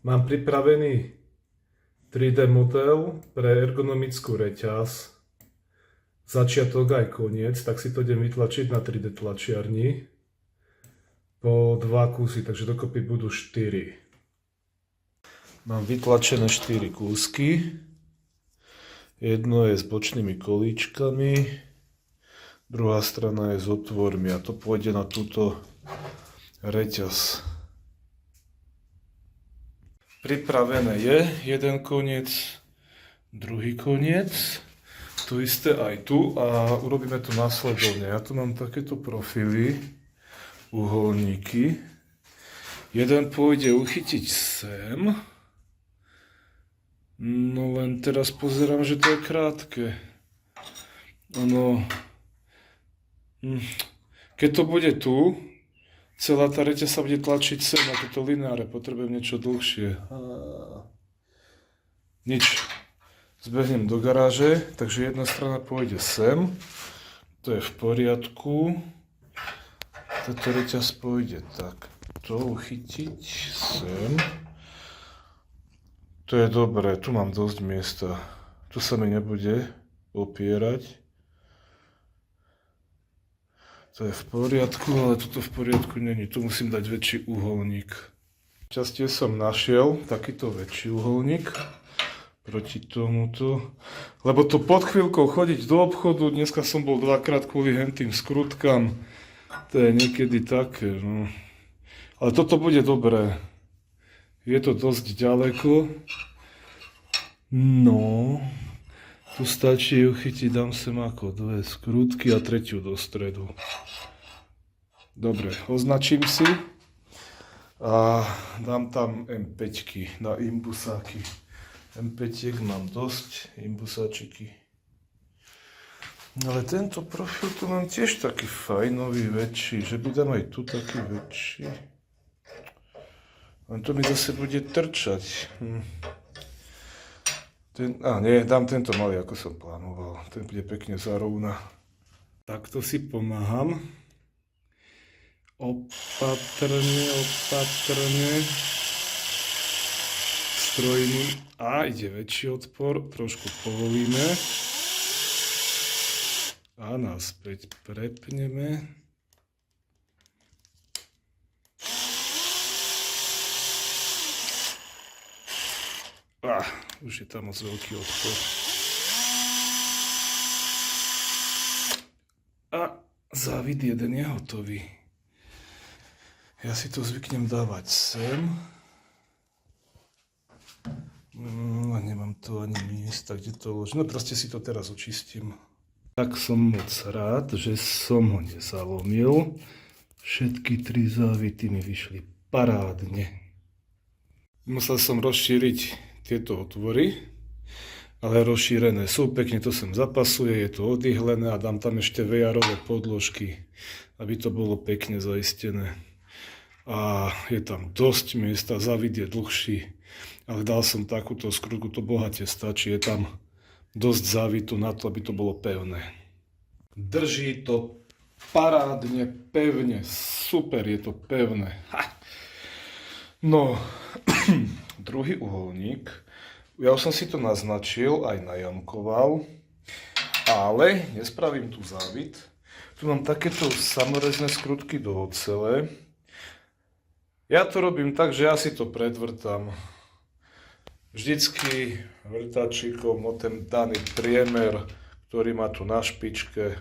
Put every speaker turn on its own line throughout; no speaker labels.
Mám pripravený 3D model pre ergonomickú reťaz. Začiatok aj koniec, tak si to idem vytlačiť na 3D tlačiarni. Po 2 kusy, takže dokopy budú 4. Mám vytlačené 4 kúsky. Jedno je s bočnými kolíčkami, druhá strana je s otvormi a to pôjde na túto reťaz. Pripravené je jeden koniec, druhý koniec, to isté aj tu a urobíme to následovne. Ja tu mám takéto profily, uholníky. Jeden pôjde uchytiť sem, no len teraz pozerám, že to je krátke. Ono, keď to bude tu, celá tá reťaz sa bude tlačiť sem na toto lineáre, potrebujem niečo dlhšie. Nič. Zbehnem do garáže, takže jedna strana pôjde sem, to je v poriadku. Táto reťaz pôjde tak, to uchytiť sem. To je dobré, tu mám dosť miesta, tu sa mi nebude opierať. To je v poriadku, ale toto v poriadku není. Tu musím dať väčší uholník. Šťastie som našiel takýto väčší uholník proti tomuto. Lebo to pod chvíľkou chodiť do obchodu, dneska som bol dvakrát kvôli hentým skrutkám. To je niekedy také, no. Ale toto bude dobré. Je to dosť ďaleko. No. Tu stačí uchytiť, dám sem ako 2 skrutky a tretiu do stredu. Dobre, označím si a dám tam M5 na imbusáky. M5 mám dosť, imbusáčiky. Ale tento profil tu mám tiež taký fajnový, väčší, že by dám aj tu taký väčší. Len to mi zase bude trčať. Nie, dám tento malý, ako som plánoval. Ten bude pekne zarovna. Takto si pomáham. Opatrne. Strojný. A ide väčší odpor. Trošku povolíme. A naspäť prepneme. Už je tam moc veľký odpor. A závid jeden je hotový. Ja si to zvyknem dávať sem. Nemám tu ani miesta, kde to ložiť. No proste si to teraz očistím. Tak som moc rád, že som ho nezalomil. Všetky 3 závity mi vyšli parádne. Musel som rozšíriť tieto otvory, ale rozšírené sú, pekne to sem zapasuje, je to odihlené a dám tam ešte VR-ové podložky, aby to bolo pekne zaistené. A je tam dosť miesta, závid je dlhší, ale dal som takúto skrutku, to bohate stačí, je tam dosť závitu na to, aby to bolo pevné. Drží to parádne, pevne, super, je to pevné. No, druhý uholník, ja už som si to naznačil, aj najamkoval, ale nespravím tu závit. Tu mám takéto samorezné skrutky do ocele. Ja to robím tak, že ja si to predvrtám. Vždycky vrtačíkom o ten daný priemer, ktorý má tu na špičke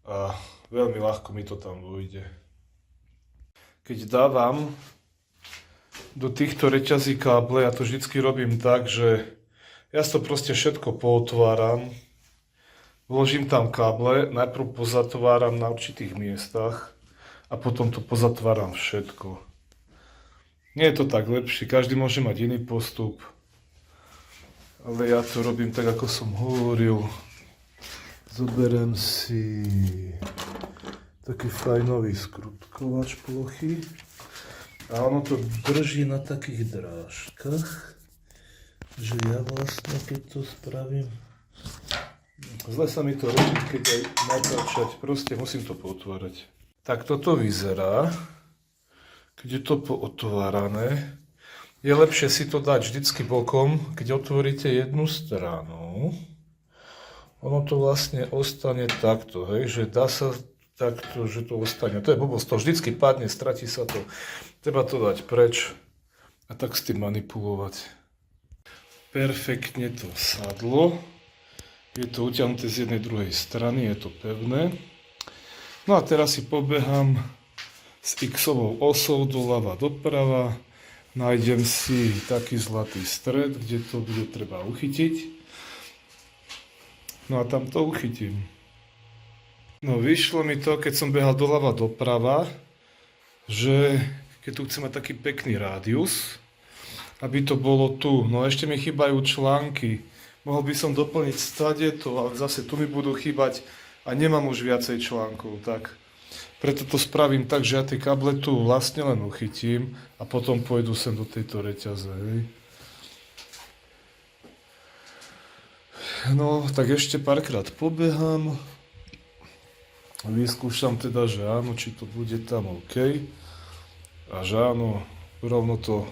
a veľmi ľahko mi to tam vojde. Keď dávam do týchto reťazí káble, ja to vždycky robím tak, že ja to proste všetko pootváram, vložím tam káble, najprv pozatváram na určitých miestach a potom to pozatváram všetko. Nie je to tak lepšie, každý môže mať iný postup, ale ja to robím tak, ako som hovoril. Zoberiem si taký fajnový skrutkovač plochy. A ono to drží na takých drážkach, že ja vlastne, keď to spravím, zle sa mi to robí, keď aj natáčať, proste musím to pootvárať. Tak toto vyzerá, keď je to pootvárané. je lepšie si to dať vždycky bokom, keď otvoríte jednu stranu. Ono to vlastne ostane takto, hej, že dá sa takto, že to ostane. To je blbosť, to vždycky padne, stratí sa to. Treba to dať preč a tak s tým manipulovať. Perfektne to sadlo. Je to utiahnuté z jednej druhej strany, je to pevné. No a teraz si pobehám s x-ovou osou doľava doprava. Nájdem si taký zlatý stred, kde to bude treba uchytiť. No a tam to uchytím. No vyšlo mi to, keď som behal doľava doprava, že keď tu chcem mať taký pekný rádius, aby to bolo tu. No ešte mi chýbajú články. Mohol by som doplniť stade to, ale zase tu mi budú chýbať a nemám už viacej článkov, tak preto to spravím tak, že ja tie kable tu vlastne len uchytím a potom pôjdu sem do tejto reťaze, hej. No, tak ešte párkrát pobehám. Vyskúšam teda, že áno, či to bude tam OK. A že áno, rovno to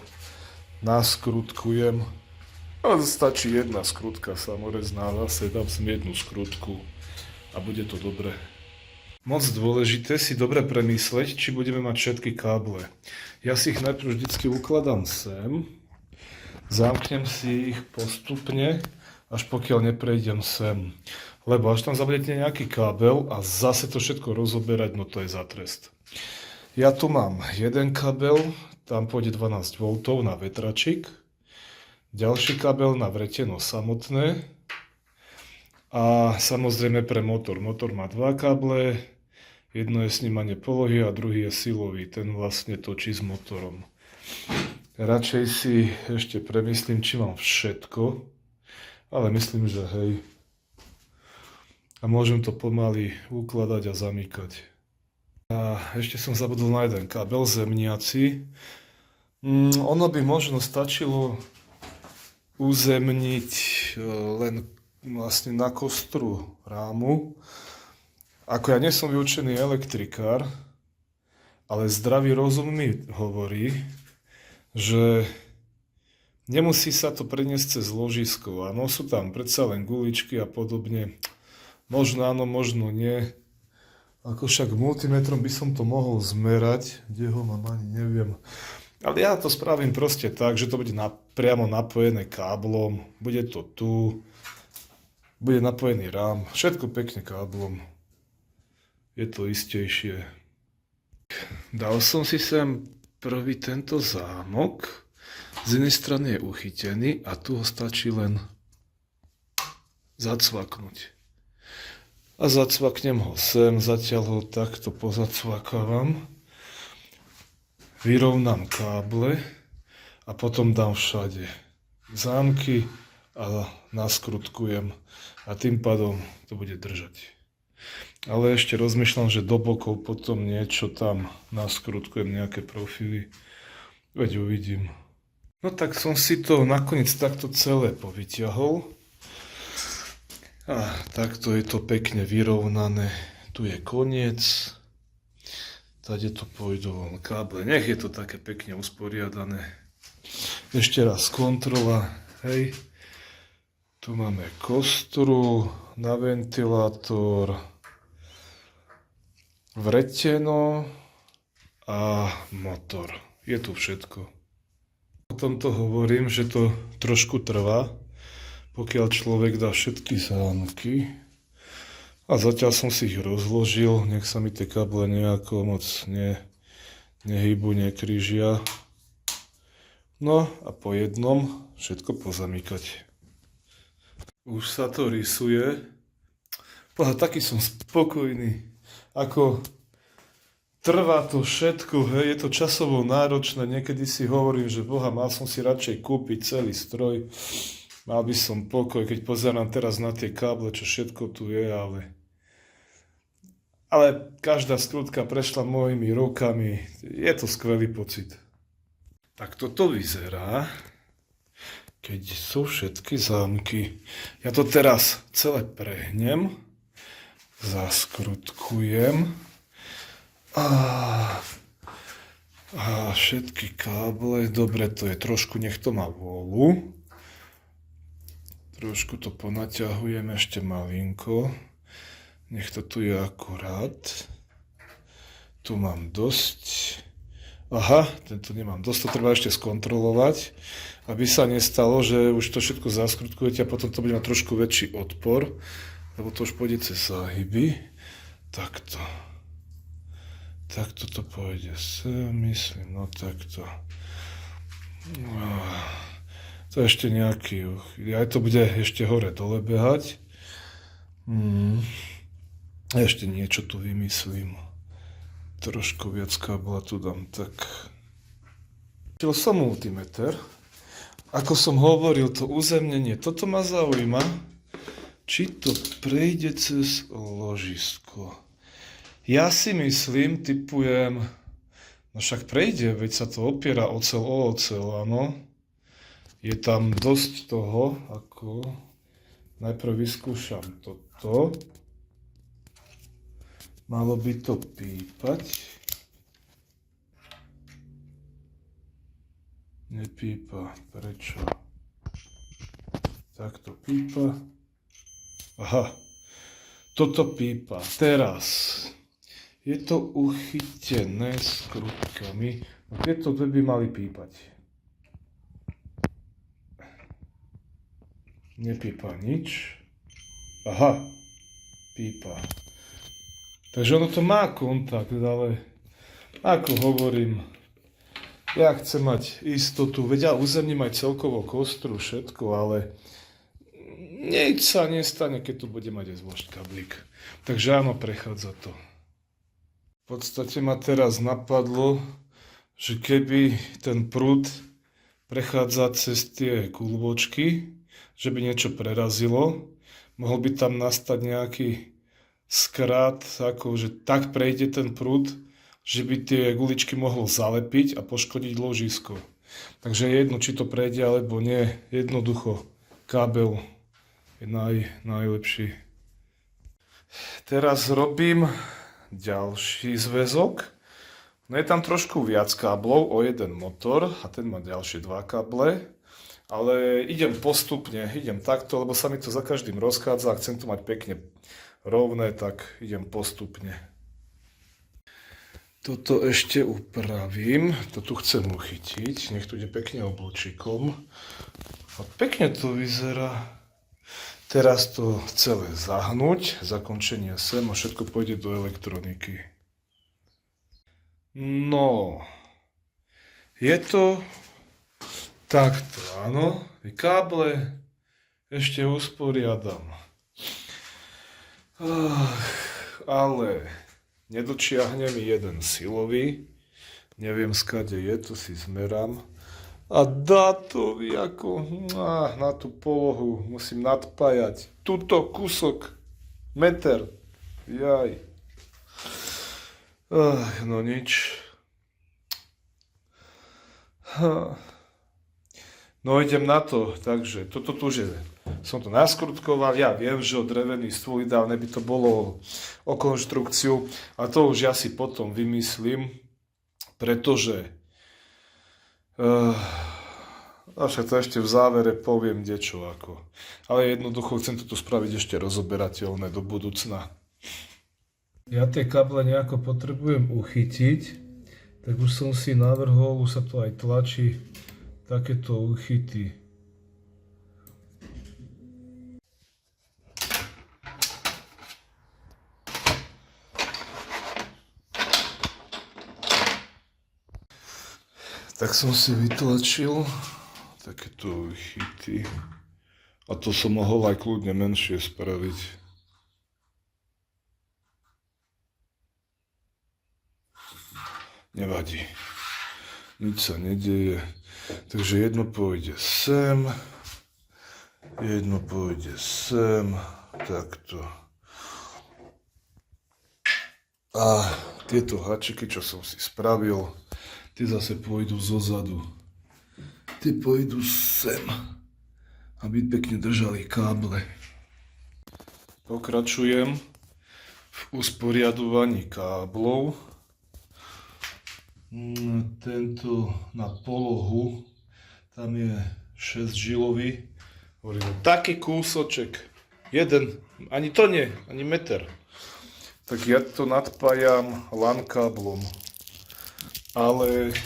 naskrutkujem. Ale stačí jedna skrutka samorezná, zase dám sem jednu skrutku a bude to dobre. Moc dôležité si dobre premysleť, či budeme mať všetky káble. Ja si ich najprv vždycky ukladám sem, zamknem si ich postupne, až pokiaľ neprejdem sem. Lebo až tam zabudete nejaký kábel a zase to všetko rozoberať, no to je za trest. Ja tu mám jeden kábel, tam pôjde 12 V na vetračik. Ďalší kabel na vreteno samotné a samozrejme pre motor. Motor má dva kable, jedno je snímanie polohy a druhý je silový, ten vlastne točí s motorom. Radšej si ešte premyslím, či mám všetko, ale myslím, že hej. A môžem to pomaly ukladať a zamykať. A ešte som zabudol na jeden kabel zemniaci. Ono by možno stačilo uzemniť len vlastne na kostru rámu. Ako ja nie som vyučený elektrikár, ale zdravý rozum mi hovorí, že nemusí sa to preniesť cez ložisko. Áno, sú tam predsa len guličky a podobne. Možno áno, možno nie. Ako však multimetrom by som to mohol zmerať, kde ho mám, ani neviem. Ale ja to spravím proste tak, že to bude priamo napojené káblom, bude to tu, bude napojený rám, všetko pekne káblom. Je to istejšie. Dal som si sem prvý tento zámok, z jednej strany je uchytený a tu ho stačí len zacvaknúť. A zacvaknem ho sem, zatiaľ ho takto pozacvakávam. Vyrovnám káble a potom dám všade zámky a naskrutkujem a tým pádom to bude držať. Ale ešte rozmýšľam, že do bokov potom niečo tam naskrutkujem, nejaké profily. Veď uvidím. No tak som si to nakoniec takto celé povyťahol. A takto je to pekne vyrovnané. Tu je koniec. Tade to pôjdu von káble. Nech je to také pekne usporiadané. Ešte raz kontrola. Hej. Tu máme kostru na ventilátor, vreteno a motor. Je tu všetko. O tomto hovorím, že to trošku trvá, pokiaľ človek dá všetky zámky. A zatiaľ som si ich rozložil, nech sa mi tie káble nejako moc nehýbu, nekrížia. No a po jednom všetko pozamykať. Už sa to rysuje. Taký som spokojný. Ako trvá to všetko, hej, je to časovo náročné. Niekedy si hovorím, že boha, mal som si radšej kúpiť celý stroj. Mal by som pokoj, keď pozerám teraz na tie káble, čo všetko tu je, ale každá skrutka prešla mojimi rukami. Je to skvelý pocit. Tak toto vyzerá, keď sú všetky zámky. Ja to teraz celé prehnem, zaskrutkujem a A všetky káble, dobre, to je trošku, nech to má vôľu. Trošku to ponaťahujem ešte malinko. Nech to tu je akurát. Tu mám dosť. Aha, tento nemám dosť, to treba ešte skontrolovať, aby sa nestalo, že už to všetko zaskrutkujete a potom to bude mať trošku väčší odpor, lebo to už pôjde cez záhyby. Takto. Takto to pôjde sem, myslím, no takto. To je ešte nejaký, aj to bude ešte hore dole behať. A ešte niečo tu vymyslím. Trošku viac kábla tu dám, tak. Chcel som multimeter. Ako som hovoril, to uzemnenie, toto ma zaujíma. Či to prejde cez ložisko. Ja si myslím, tipujem, no však prejde, veď sa to opiera oceľ o oceľ, áno. Je tam dosť toho, ako najprv vyskúšam toto. Malo by to pípať. Nepípa, prečo? Tak to pípa. Aha, toto pípa. Teraz. Je to uchytené skrutkami. No tieto dve by mali pípať. Nepípa nič. Aha, pípa. Takže ono to má kontakt, ale ako hovorím, ja chcem mať istotu, veď ja uzemním aj celkovo kostru, všetko, ale nič sa nestane, keď tu bude mať aj zvlášť kablík. Takže áno, prechádza to. V podstate ma teraz napadlo, že keby ten prúd prechádza cez tie guľôčky, že by niečo prerazilo, mohol by tam nastať nejaký skrát, ako že tak prejde ten prúd, že by tie guličky mohlo zalepiť a poškodiť ložisko. Takže je jedno, či to prejde alebo nie, jednoducho kábel je najlepší. Teraz robím ďalší zväzok. No je tam trošku viac káblov o jeden motor a ten má ďalšie dva káble. Ale idem postupne, idem takto, lebo sa mi to za každým rozchádza a chcem to mať pekne rovné, tak idem postupne. Toto ešte upravím, to tu chcem uchytiť, nech to ide pekne oblúčikom. A pekne to vyzerá. Teraz to celé zahnúť, zakončenie sem a všetko pôjde do elektroniky. No, je to takto, áno, káble ešte usporiadam. Ale nedočiahnem jeden silový, neviem skade je, to si zmerám. A dátový ako na tú polohu musím nadpájať. Tuto kúsok, meter, jaj. No nič. No idem na to, takže toto tu už je. Som to naskrutkoval, ja viem, že o drevený stôl ideálne by to bolo o konštrukciu a to už ja si potom vymyslím, pretože však to ešte v závere poviem kdečo ako. Ale jednoducho chcem toto spraviť ešte rozoberateľné do budúcna. Ja tie kable nejako potrebujem uchytiť, tak už som si navrhol, už sa to aj tlačí, takéto uchyty. Tak som si vytlačil takéto uchyty. A to som mohol aj kľudne menšie spraviť. Nevadí. Nič sa nedeje. Takže jedno pôjde sem. Jedno pôjde sem. Takto. A tieto háčiky, čo som si spravil, tie zase pôjdu zozadu. Tie pôjdu sem, aby pekne držali káble. Pokračujem v usporiadovaní káblov. Tento na polohu, tam je 6 žilový. Hovorím, taký kúsoček. Jeden, ani to nie, ani meter. Tak ja to nadpájam LAN káblom. Ale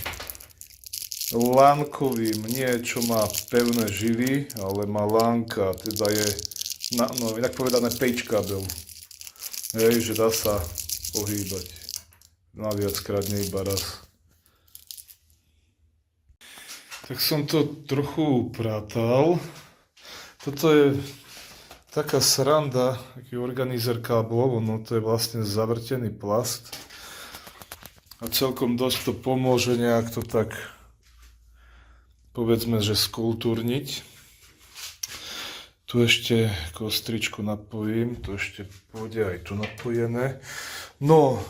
LANkovým, nie čo má pevné živy, ale má LANka, teda je, no inak povedané page kábel. Hej, že dá sa pohýbať. Na viackrát, nie iba raz. Tak som to trochu uprátal. Toto je taká sranda, taký organizer káblov, no to je vlastne zavrtený plast. A celkom dosť to pomôže nejak to tak, povedzme, že skultúrniť. Tu ešte kostričku napojím, to ešte pôjde aj tu napojené. No,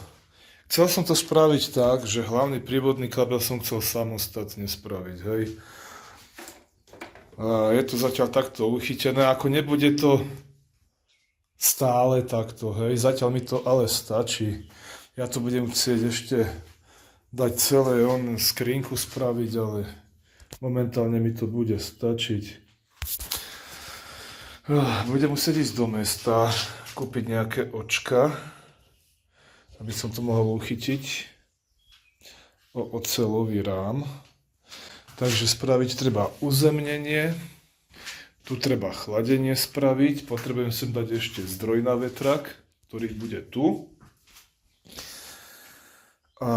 chcel som to spraviť tak, že hlavný prívodný kábel som chcel samostatne spraviť, hej. A je to zatiaľ takto uchytené, ako nebude to stále takto, hej. Zatiaľ mi to ale stačí. Ja to budem chcieť ešte dať celé skrinku spraviť, ale momentálne mi to bude stačiť. Budem musieť ísť do mesta, kúpiť nejaké očka, aby som to mohol uchytiť o oceľový rám. Takže spraviť treba uzemnenie, tu treba chladenie spraviť, potrebujem sem dať ešte zdroj na vetrak, ktorý bude tu. A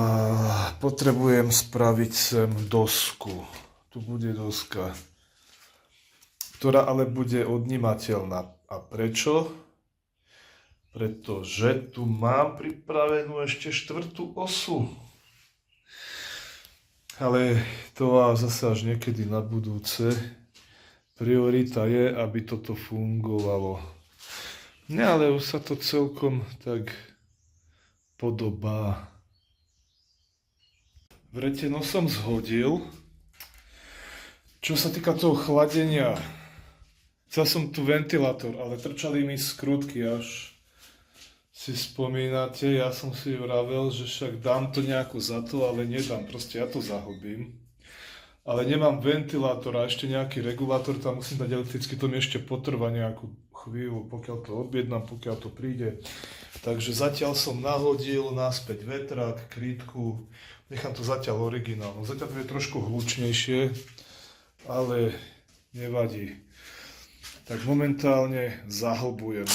potrebujem spraviť sem dosku, tu bude doska, ktorá ale bude odnímateľná. A prečo? Pretože tu mám pripravenú ešte štvrtú osu. Ale to zase až niekedy na budúce. Priorita je, aby toto fungovalo. Ne, ale už sa to celkom tak podobá. Vreteno som zhodil. Čo sa týka toho chladenia, chcel som tu ventilátor, ale trčali mi skrutky, až si spomínate, ja som si vravel, že však dám to nejako za to, ale nedám, proste ja to zahubím. Ale nemám ventilátor a ešte nejaký regulátor, tam musím dať elektricky, to mi ešte potrvá nejakú chvíľu, pokiaľ to objednám, pokiaľ to príde. Takže zatiaľ som nahodil naspäť vetrák, krytku, nechám to zatiaľ originálno. Zatiaľ to je trošku hlučnejšie, ale nevadí. Tak momentálne zahlbujem.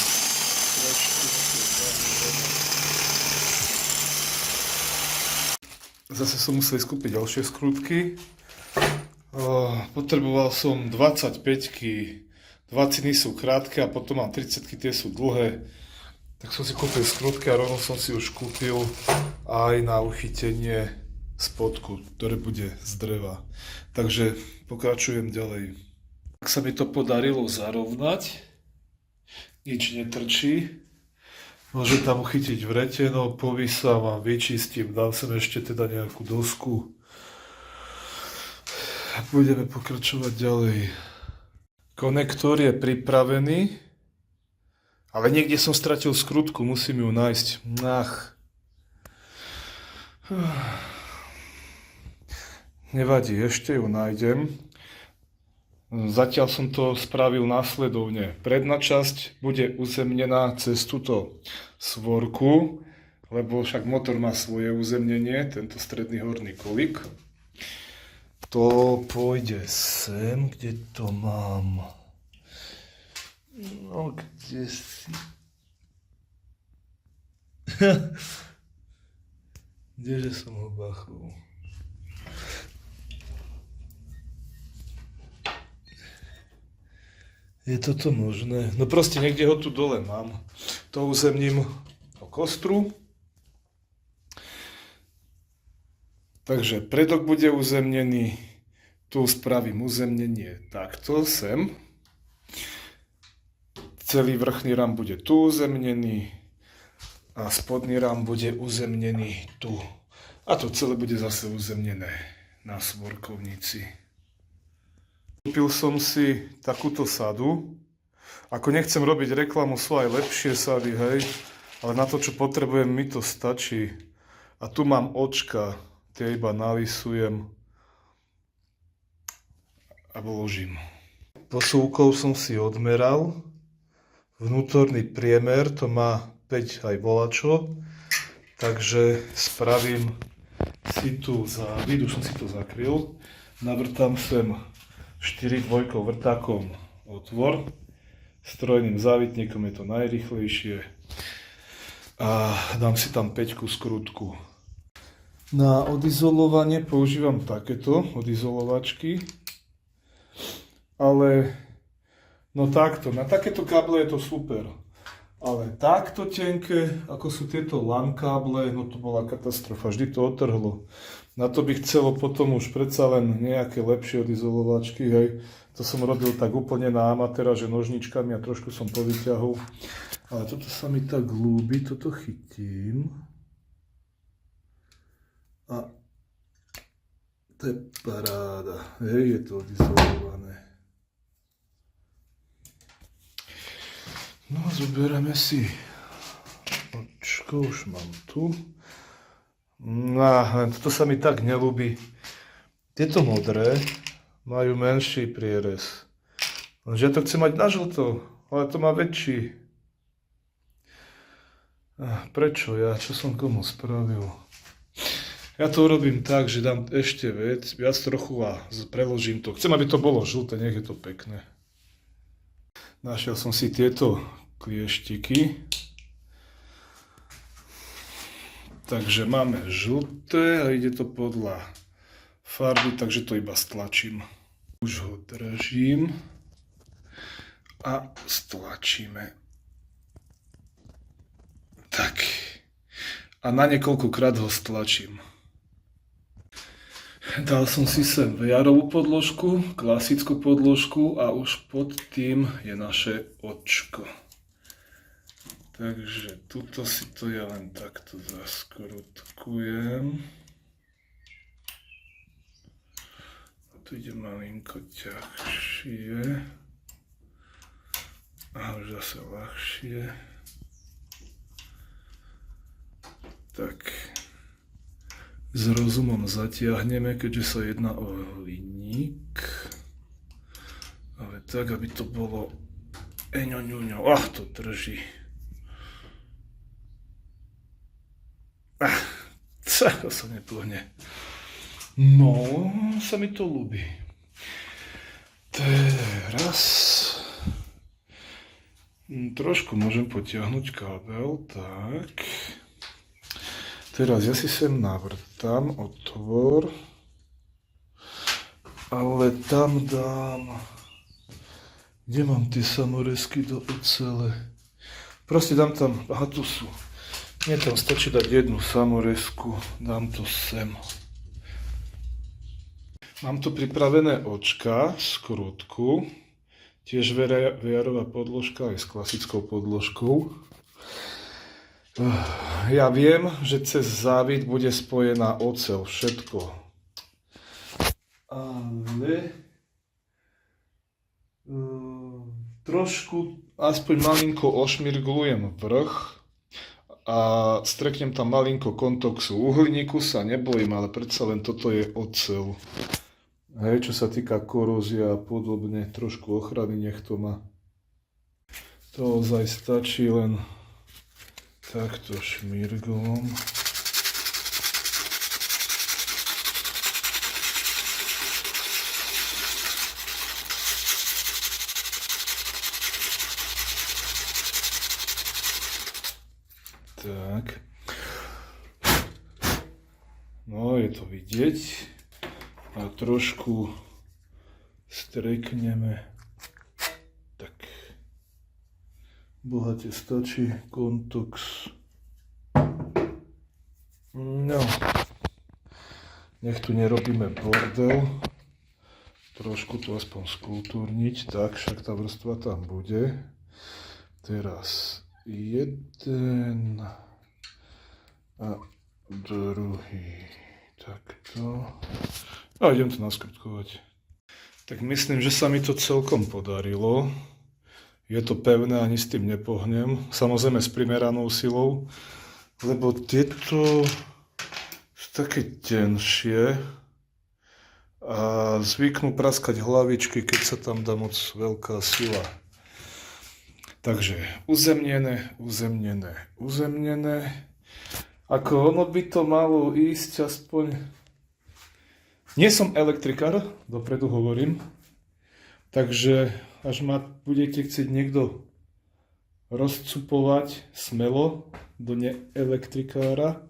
Zase som musel skúpiť ďalšie skrutky. Potreboval som 25-ky, 20 sú krátke a potom mám 30-ky, tie sú dlhé. Tak som si kúpil skrutky a rovno som si už kúpil aj na uchytenie spodku, ktoré bude z dreva. Takže pokračujem ďalej. Tak sa mi to podarilo zarovnať, nič netrčí. Môžem tam uchytiť vreteno, povysám a vyčistím, dám sem ešte teda nejakú dosku. A budeme pokračovať ďalej. Konektor je pripravený, ale niekde som stratil skrutku, musím ju nájsť. Nevadí, ešte ju nájdem. Zatiaľ som to spravil následovne. Predná časť bude uzemnená cez túto svorku, lebo však motor má svoje uzemnenie, tento stredný horný kolík. To pôjde sem, kde to mám. No, kde si... Kdeže som ho bachol? Je toto možné? No proste niekde ho tu dole mám. To uzemním o kostru. Takže predok bude uzemnený. Tu spravím uzemnenie takto sem. Celý vrchný rám bude tu uzemnený. A spodný rám bude uzemnený tu. A to celé bude zase uzemnené na svorkovnici. Kúpil som si takúto sadu. Ako nechcem robiť reklamu, sú aj lepšie sady, hej. Ale na to, čo potrebujem, mi to stačí. A tu mám očka. tie iba nalisujem a vložím. Posúvkou som si odmeral. Vnútorný priemer to má 5 aj volačo. Takže spravím si tu závit, už som si to zakryl. Navrtám sem 4 dvojkou vrtákom otvor. Strojným závitníkom je to najrýchlejšie. A dám si tam 5 skrutku. Na odizolovanie používam takéto odizolovačky. Ale no takto, na takéto káble je to super. Ale takto tenké, ako sú tieto LAN káble, no to bola katastrofa, vždy to otrhlo. Na to by chcelo potom už predsa len nejaké lepšie odizolovačky, hej. To som robil tak úplne na amatéra, že nožničkami a trošku som povyťahol. Ale toto sa mi tak ľúbi, toto chytím. A to je paráda, hej, je to odizolované. No, zoberieme si očko, už mám tu. No, toto sa mi tak neľúbi. Tieto modré majú menší prierez. Lenže ja to chcem mať na žlto, ale to má väčší. Prečo ja? Čo som komu spravil? Ja to urobím tak, že dám ešte viac trochu a preložím to. Chcem, aby to bolo žlté, nech je to pekné. Našiel som si tieto klieštiky. Takže máme žlté a ide to podľa farby, takže to iba stlačím. Už ho držím a stlačíme. Tak. A na niekoľkokrát ho stlačím. Dal som si sem VR-ovú podložku, klasickú podložku a už pod tým je naše očko. Takže tuto si to ja len takto zaskrutkujem. A tu ide malinko ťažšie. A už zase ľahšie. Tak. S rozumom zatiahneme, keďže sa jedná o hliník. Ale tak, aby to bolo eňoňuňo. To drží. To sa nepohne. No, sa mi to ľúbi. Teraz trošku môžem potiahnuť kábel, tak. Teraz ja si sem navrtám otvor, ale tam dám, kde mám tie samorezky do ocele? Proste dám tam, tu sú. Nie, tam stačí dať jednu samorezku, dám to sem. Mám tu pripravené očka, skrutku, tiež VR-ová podložka aj s klasickou podložkou. Ja viem, že cez závit bude spojená oceľ, všetko. Ale trošku, aspoň malinko ošmirglujem vrch a streknem tam malinko kontoxu. Uhliníku sa nebojím, ale predsa len toto je oceľ. Hej, čo sa týka korózia a podobne, trošku ochrany nech to má. To ozaj stačí len takto šmirglom. Tak. No, je to vidieť. A trošku strekneme. Tak. Bohate stačí kontox. No. Nech tu nerobíme bordel. Trošku to aspoň skultúrniť. Tak, však tá vrstva tam bude. Teraz jeden a druhý. Takto. A idem to naskrutkovať. Tak myslím, že sa mi to celkom podarilo. Je to pevné, ani s tým nepohnem. Samozrejme s primeranou silou. Lebo tieto z také tenšie a zvyknú praskať hlavičky, keď sa tam dá moc veľká sila. Takže uzemnené, uzemnené, uzemnené. Ako ono by to malo ísť aspoň... Nie som elektrikár, dopredu hovorím, takže až ma budete chcieť niekto rozcupovať smelo do neelektrikára,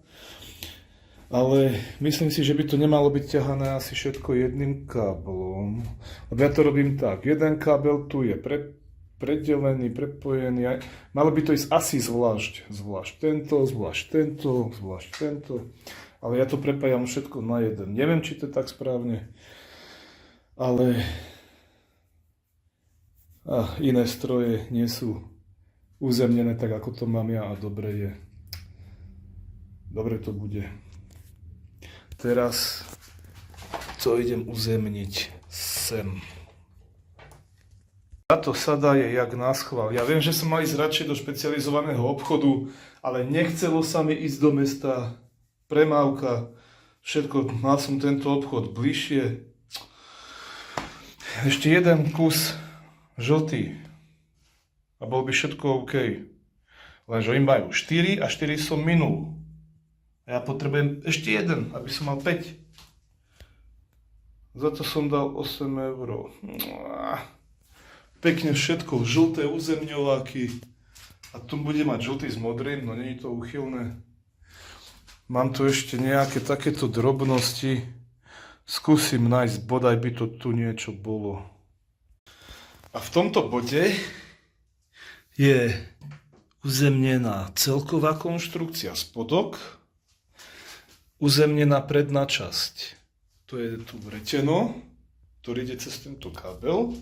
ale myslím si, že by to nemalo byť ťahané asi všetko jedným káblom. Lebo ja to robím tak, jeden kábel tu je predelený, prepojený, malo by to ísť asi zvlášť tento, zvlášť tento, zvlášť tento, ale ja to prepájam všetko na jeden. Neviem, či to je tak správne, ale iné stroje nie sú uzemnené tak, ako to mám ja a dobre to bude. Teraz to idem uzemniť sem. Táto sada je jak náschval. Ja viem, že som mal ísť radšej do špecializovaného obchodu, ale nechcelo sa mi ísť do mesta. Premávka, všetko, mal som tento obchod bližšie. Ešte jeden kus žltý a bol by všetko OK. Lenže oni majú 4 a 4 som minul. A ja potrebujem ešte jeden, aby som mal 5. Za to som dal 8 €. Pekne všetko, žlté uzemňováky. A tu bude mať žltý s modrým, no nie je to úchylné. Mám tu ešte nejaké takéto drobnosti. Skúsim nájsť, bodaj by to tu niečo bolo. A v tomto bode je uzemnená celková konštrukcia spodok, uzemnená predná časť. To je tu vreteno, ktorý ide cez tento kábel.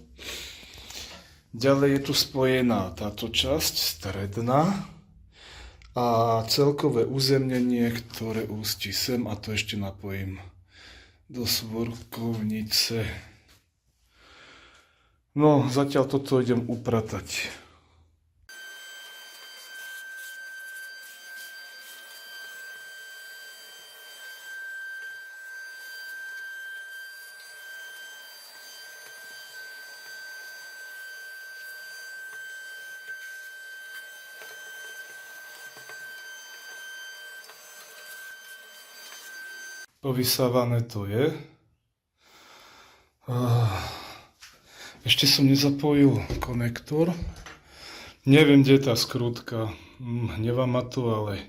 Ďalej je tu spojená táto časť stredná a celkové uzemnenie, ktoré ústí sem a to ešte napojím do svorkovnice. No, zatiaľ toto idem upratať. Povysávané to je. Ešte som nezapojil konektor. Neviem, kde je tá skrútka. Hnevá ma to, ale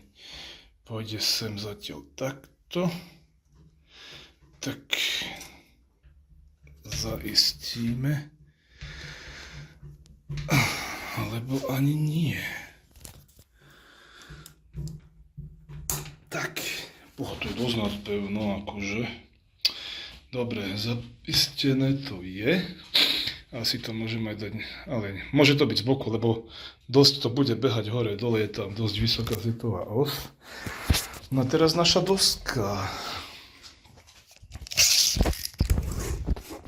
pôjde sem zatiaľ takto. Tak zaistíme. Alebo ani nie. Tak. To je dosť nadpevno, akože. Dobre, zaistené to je. Asi to môžem aj dať, ale môže to byť z boku, lebo dosť to bude behať hore, dole je tam dosť vysoká zipová os. No a teraz naša doska.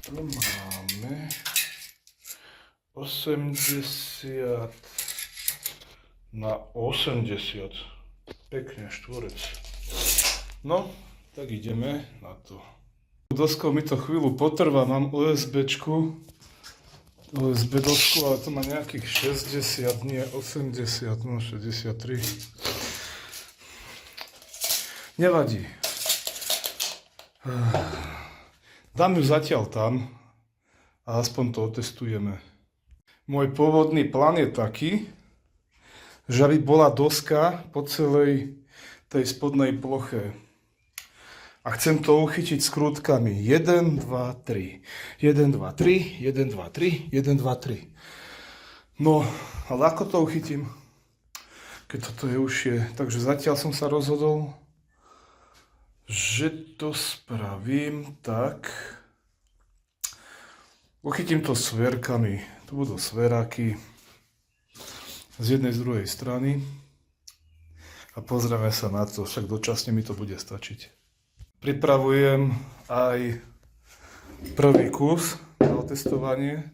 Tu máme 80 na 80. Pekne štvorec. No, tak ideme na to. Doskou mi to chvíľu potrvá, mám USB dosku, ale to má nejakých 60, nie 80, no 63. Nevadí. Dám ju zatiaľ tam a aspoň to otestujeme. Môj pôvodný plán je taký, že aby bola doska po celej tej spodnej ploche. A chcem to uchytiť skrútkami 1, 2, 3. 1, 2, 3, 1, 2, 3, 1, 2, 3. No, ale ako to uchytím, keď toto je užšie? Takže zatiaľ som sa rozhodol, že to spravím tak. Uchytím to sverkami. Tu budú sveráky z jednej, z druhej strany. A pozrieme sa na to, však dočasne mi to bude stačiť. Pripravujem aj prvý kus na otestovanie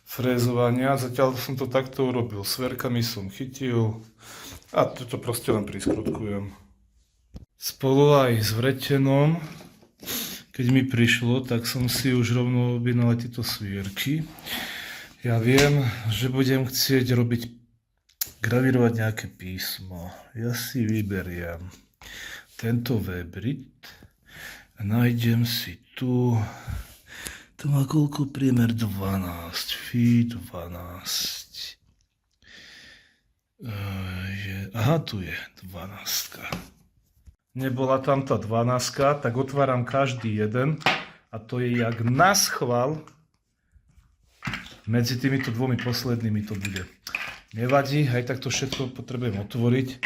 frézovania. Zatiaľ som to takto urobil. Sverkami som chytil a toto proste len priskrutkujem. spolu aj s vretenom. Keď mi prišlo, tak som si už rovno objednal aj tieto svierky. Ja viem, že budem chcieť gravírovať nejaké písmo. Ja si vyberiem tento Vebrit a nájdem si tu. To má koľko? Priemer 12. Fí 12. Aha, tu je 12. Nebola tam tá 12, tak otváram každý jeden a to je jak naschvál. Medzi týmito dvomi poslednými to bude. Nevadí, aj tak to všetko potrebujem otvoriť.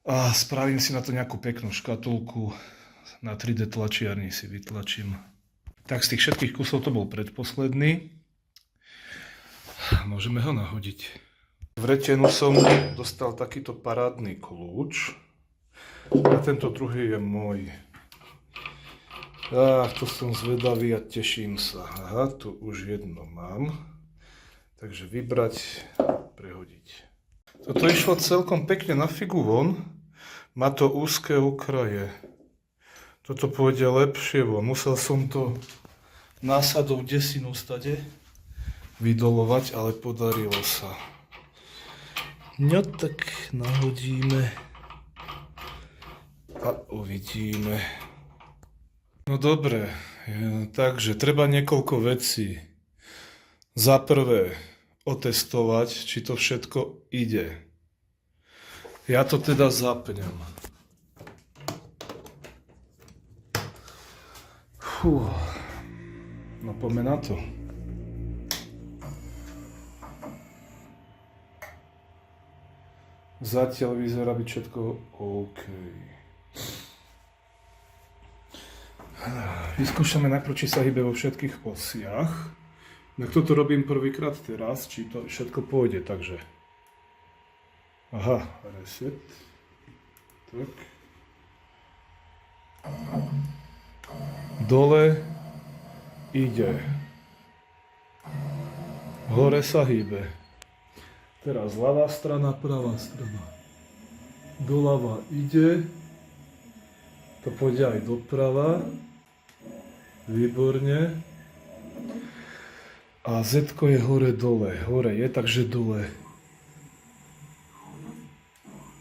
A spravím si na to nejakú peknú škatulku. Na 3D tlačiarni si vytlačím. Tak z tých všetkých kusov to bol predposledný. Môžeme ho nahodiť. V retenu som dostal takýto parádny kľúč. A tento druhý je môj. To som zvedavý a teším sa. Aha, tu už jedno mám. Takže vybrať, prehodiť. Toto išlo celkom pekne na figu von. Má to úzké okraje. Toto pôjde lepšie von. Musel som to násadou desinu stade vydolovať, ale podarilo sa. No tak nahodíme a uvidíme. No dobre, takže treba niekoľko vecí. Za prvé otestovať, či to všetko ide. Ja to teda zapnem. No poďme na to. Zatiaľ vyzerá byť všetko OK. Vyskúšame najprv, či sa hýbe vo všetkých osiach. Tak toto robím prvýkrát teraz, či to všetko pôjde, takže. Aha, reset. Tak. Dole ide. Hore sa hýbe. Teraz ľavá strana, pravá strana. Doľava ide. To pôjde aj doprava. Výborne. A Z-ko je hore dole. Hore je, takže dole.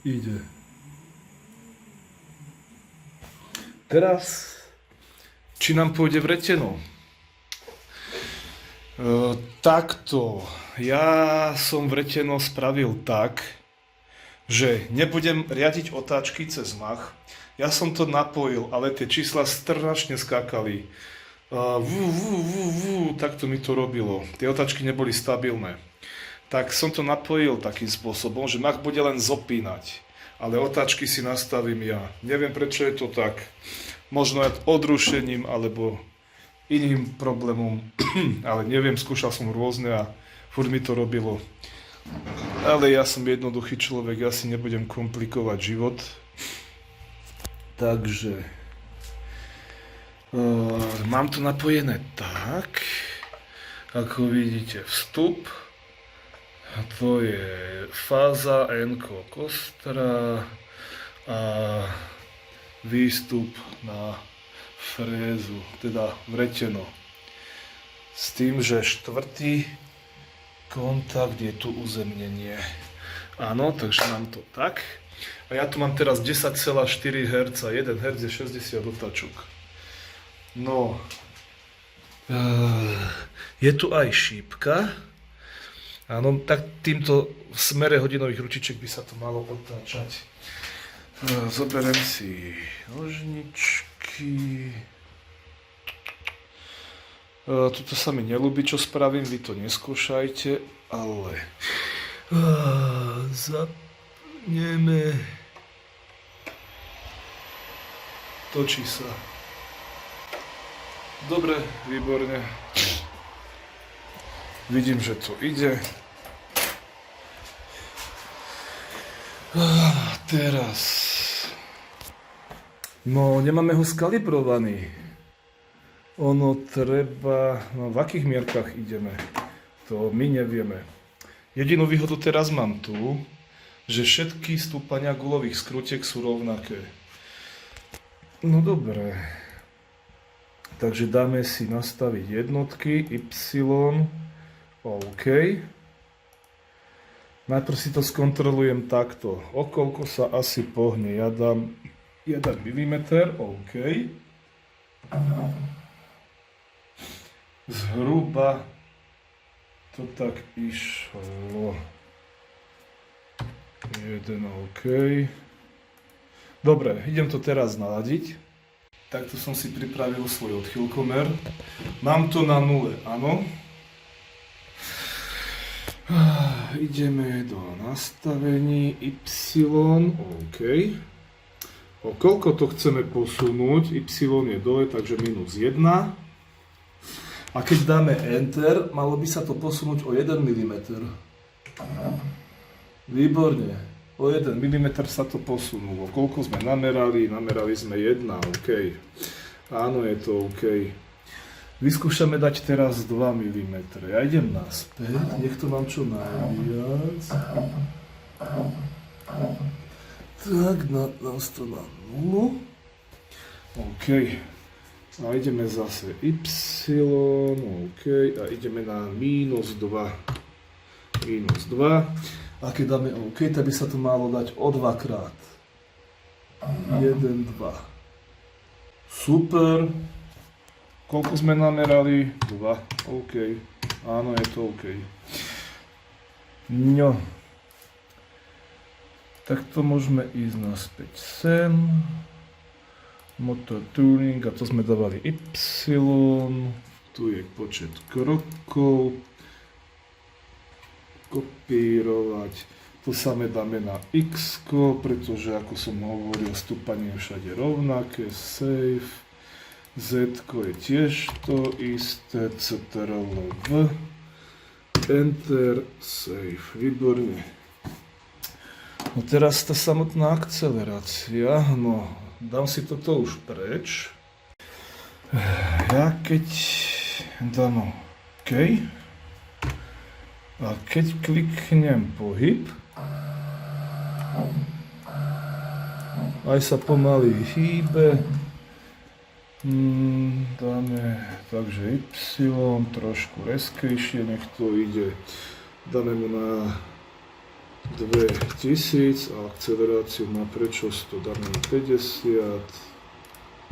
Ide. Teraz, či nám pôjde vreteno? Takto. Ja som vreteno spravil tak, že nebudem riadiť otáčky cez mach. Ja som to napojil, ale tie čísla strašne skákali. Takto mi to robilo. Tie otáčky neboli stabilné. Tak som to napojil takým spôsobom, že mach bude len zopínať. Ale otáčky si nastavím ja. Neviem, prečo je to tak. Možno aj odrušením, alebo iným problémom. Ale neviem, skúšal som rôzne a furt mi to robilo. Ale ja som jednoduchý človek, ja si nebudem komplikovať život. Takže mám to napojené tak, ako vidíte, vstup, to je fáza N-ko kostra a výstup na frézu, teda vreteno. S tým, že štvrtý kontakt je tu uzemnenie. Áno, takže mám to tak. A ja tu mám teraz 10,4 Hz, 1 Hz je 60 otáčok. No, je tu aj šípka. Áno, tak týmto v smere hodinových ručiček by sa to malo otáčať. Zoberiem si nožničky. Tuto sa mi neľúbi, čo spravím, vy to neskúšajte, ale zapneme. Točí sa. Dobre, výborne. Vidím, že to ide. Teraz. No, nemáme ho skalibrovaný. Ono treba... No, v akých mierkach ideme? To my nevieme. Jedinú výhodu teraz mám tu, že všetky stúpania gulových skrutiek sú rovnaké. No dobre. Takže dáme si nastaviť jednotky, Y, OK. Najprv si to skontrolujem takto. O koľko sa asi pohne? Ja dám 1 mm, OK. Zhruba to tak išlo. 1 OK. Dobre, idem to teraz naladiť. Takto som si pripravil svoj odchýlkomer. Mám to na 0, áno. Ideme do nastavení Y, OK. O koľko to chceme posunúť? Y je dole, takže -1. A keď dáme Enter, malo by sa to posunúť o 1 mm. Výborne. O 1 mm sa to posunulo. Koľko sme namerali? Namerali sme 1, OK. Áno, je to OK. Vyskúšame dať teraz 2 mm. Ja idem naspäť, nech to mám čo najviac. Tak, dám to na 0. OK. A ideme zase Y, OK. A ideme na -2. A keď dáme OK, tak by sa to malo dať o 2 krát. 1, 2. Super. Koľko sme namerali? 2. OK. Áno, je to OK. No. Tak to môžeme ísť naspäť sem. Motor tuning, a to sme dávali Y. Tu je počet krokov. Kopírovať. To samé dáme na X, pretože ako som hovoril, stúpanie je všade rovnaké. Save. Z je tiež to isté. CTRL-V. Enter. Save. Výborne. No teraz tá samotná akcelerácia. No, dám si toto už preč. Ja keď dám OK. A keď kliknem pohyb, aj sa pomaly hýbe, dáme takže Y, trošku reskejšie, nech to ide, dáme mu na 2000 a akceleráciu na prečo 100, dáme na 50,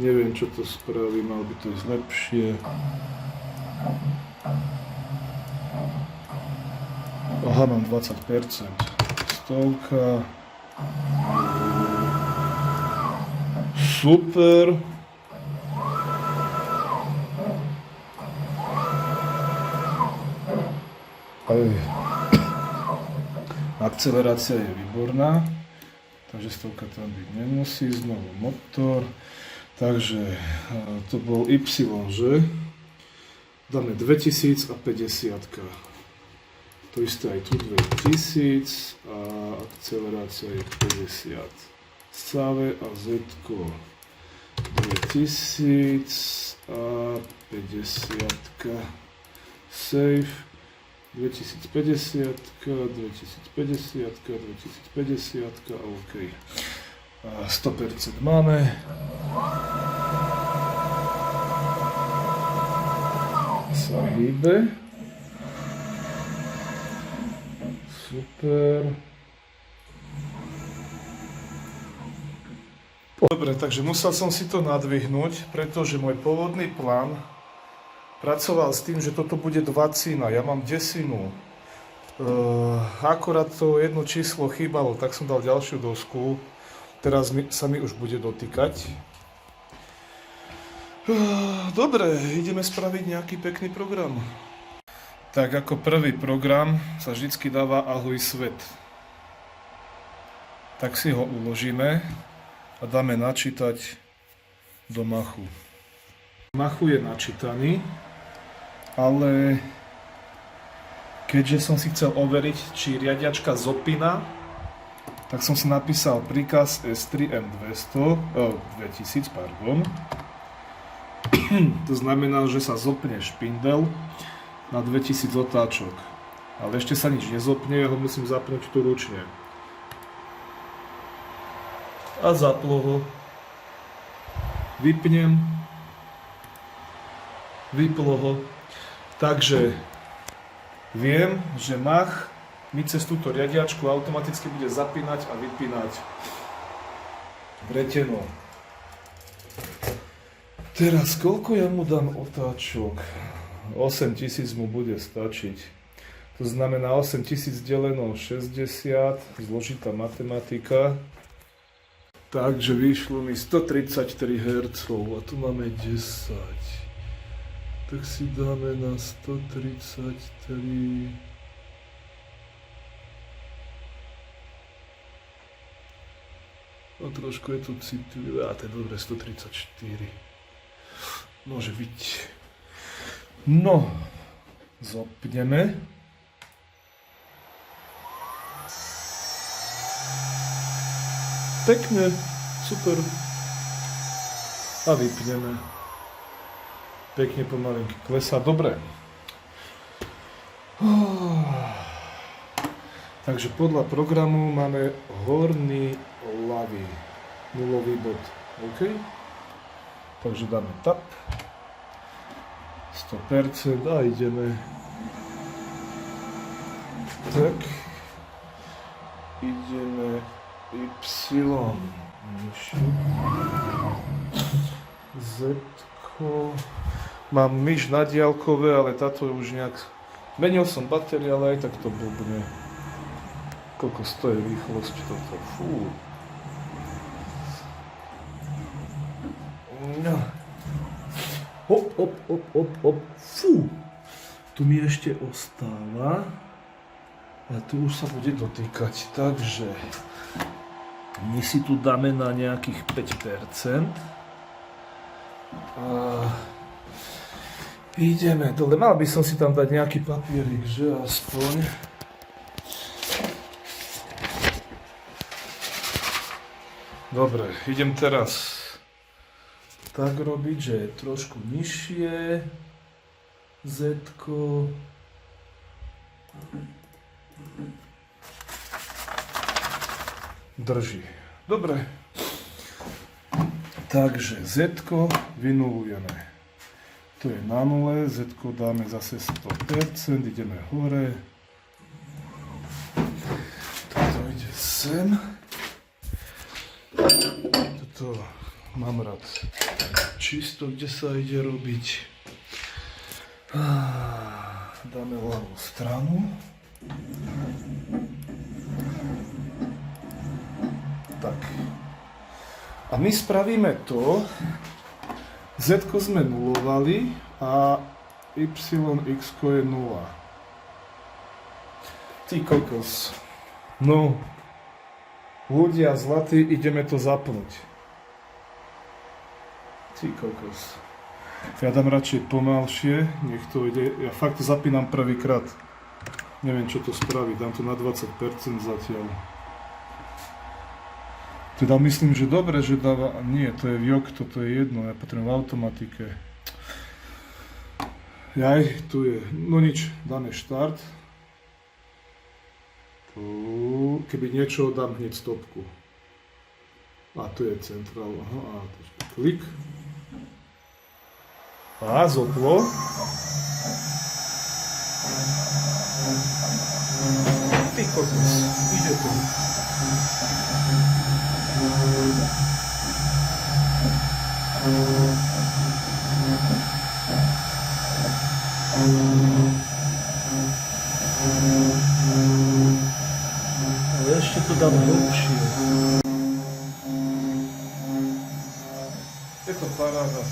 neviem čo to spraví, mal by to ísť lepšie. Aha, mám 20%. Stovka. Super. Akcelerácia je výborná. Takže stovka tam byť nemusí. Znovu motor. Takže to bol Y, že? Dáme 2000 a 50. To isté aj tu 2000 a akcelerácia je 50. Scave a Z 2000 a 50. Save 2050, 2050, 2050 a OK. A 100% máme. Sa hýbe. Super. Dobre, takže musel som si to nadvihnúť, pretože môj pôvodný plán pracoval s tým, že toto bude 2 cína. Ja mám desinu. Akorát to jedno číslo chýbalo, tak som dal ďalšiu dosku. Teraz sa mi už bude dotýkať. Dobre, ideme spraviť nejaký pekný program. Tak ako prvý program sa vždycky dáva Ahoj svet. Tak si ho uložíme a dáme načítať do machu. Machu je načítaný, ale keďže som si chcel overiť, či riadiačka zopína, tak som si napísal príkaz S3M2000, pardon. To znamená, že sa zopne špindel na 2000 otáčok. Ale ešte sa nič nezopne, ja ho musím zapnúť tu ručne. A zaplo ho. vypnem. Vyplo ho. Takže viem, že Mach mi cez túto riadiačku automaticky bude zapínať a vypínať vreteno. Teraz koľko ja mu dám otáčok? 8000 mu bude stačiť. To znamená 8000 deleno 60, zložitá matematika. Takže vyšlo mi 133 Hz a tu máme 10. Tak si dáme na 133. A trošku je tu citlivé. A to je dobre, 134. Môže byť. No, zopneme. Pekne, super. A vypneme. Pekne pomalinky klesá. Dobre. Takže podľa programu máme horný ľavý nulový bod. OK? Takže dáme tap. 100% a ideme. Tak. Ideme Y. Z. Mám myš na diaľkové, ale táto je už nejak... Menil som batériu, ale aj tak to blbne. Koľko stojí rýchlosť toto. Fú. No. Hop, hop, hop, hop, hop. Fú. Tu mi ešte ostáva. A tu už sa bude dotýkať. Takže my si tu dáme na nejakých 5%. A ideme dole. Mal by som si tam dať nejaký papierik, že aspoň. Dobre, idem teraz tak robiť, že je trošku nižšie Z-ko. Drží. Dobre. Takže Z-ko vynulujeme. To je na nule, Z-ko dáme zase 100%, ideme hore. Toto ide sem. Toto mám rád čisto, kde sa ide robiť. Dáme ľavú stranu. Tak. A my spravíme to, Z-ko sme nulovali a YX-ko je 0. Ty kokos. No, ľudia zlatí, ideme to zapnúť. Ty kokos. Ja dám radšej pomalšie, nech to ide. Ja fakt to zapínam prvýkrát. Neviem, čo to spraví, dám to na 20% zatiaľ. Teda myslím, že dobre, že dáva... Nie, to je vjok, toto je jedno, ja potrebujem v automatike. Jaj, tu je... No nič, dáme štart. Tu... Keby niečo, dám hneď stopku. A tu je centrál, aha, a klik. A zoplo. Ty kokos, ide to. Ale ešte to dám hlbšie. Je to paráda.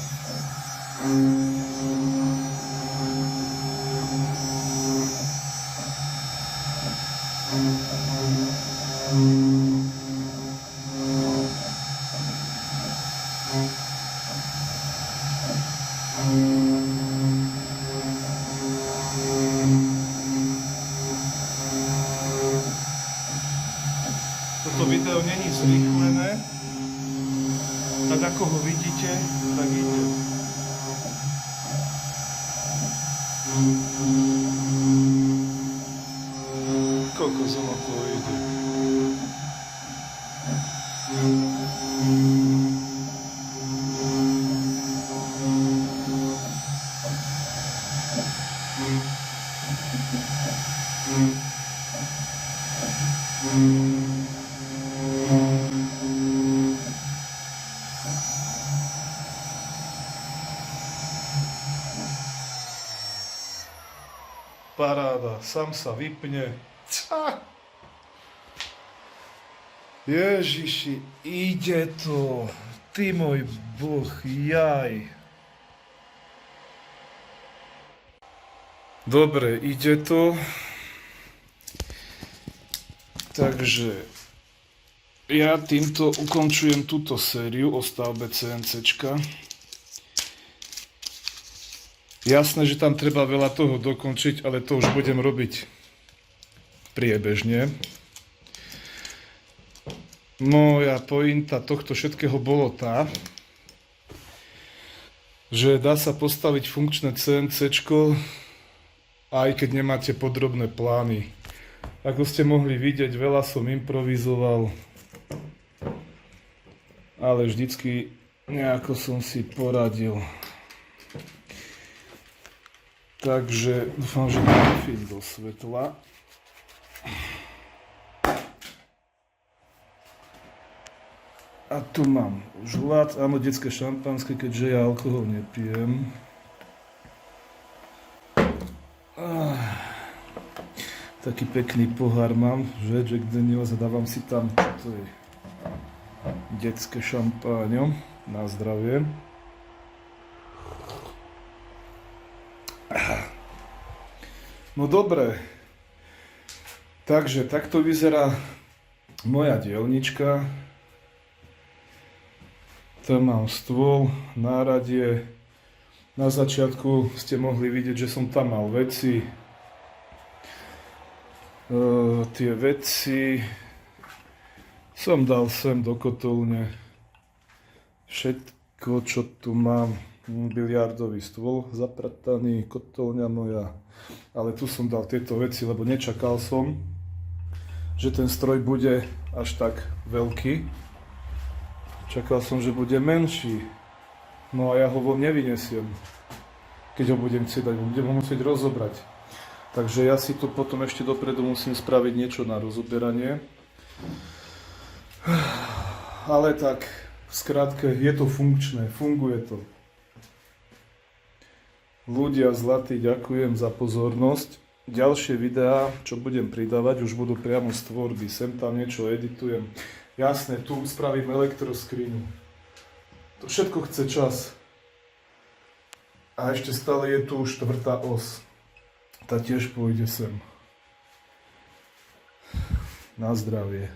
Toto video není zrýchlené, tak ako ho vidíte, tak ide. Koľko zoma to ide. Paráda, sám sa vypne. Ježiši, ide to. Ty môj Boh, jaj. Dobre, ide to. Takže ja týmto ukončujem túto sériu o stavbe CNCčka. Jasné, že tam treba veľa toho dokončiť, ale to už budem robiť priebežne. Moja pointa tohto všetkého bolo tá, že dá sa postaviť funkčné CNCčko, aj keď nemáte podrobné plány. Ako ste mohli vidieť, veľa som improvizoval, ale vždycky nejako som si poradil. Takže dúfam, že trafím do svetla. A tu mám už hlad, áno, detské šampanské, keďže ja alkohol nepijem. Taký pekný pohár mám, že Jack Daniels, a dávam si tam, čo to je, detské šampáňo, na zdravie. No dobre, takže takto vyzerá moja dielnička. Tam mám stôl, náradie. Na začiatku ste mohli vidieť, že som tam mal veci. Tie veci som dal sem do kotolne. Všetko, čo tu mám. Biliardový stôl zaprataný, kotolňa moja. Ale tu som dal tieto veci, lebo nečakal som, že ten stroj bude až tak veľký. Čakal som, že bude menší. No a ja ho von nevyniesiem, keď ho budem chcieť dať, budem ho musieť rozobrať. Takže ja si tu potom ešte dopredu musím spraviť niečo na rozoberanie. Ale tak, v skratke, je to funkčné, funguje to. Ľudia zlatí, ďakujem za pozornosť. Ďalšie videá, čo budem pridávať, už budú priamo z tvorby. Sem tam niečo editujem. Jasné, tu spravím elektroskríňu. To všetko chce čas. A ešte stále je tu štvrtá os. Tá tiež pôjde sem. Na zdravie.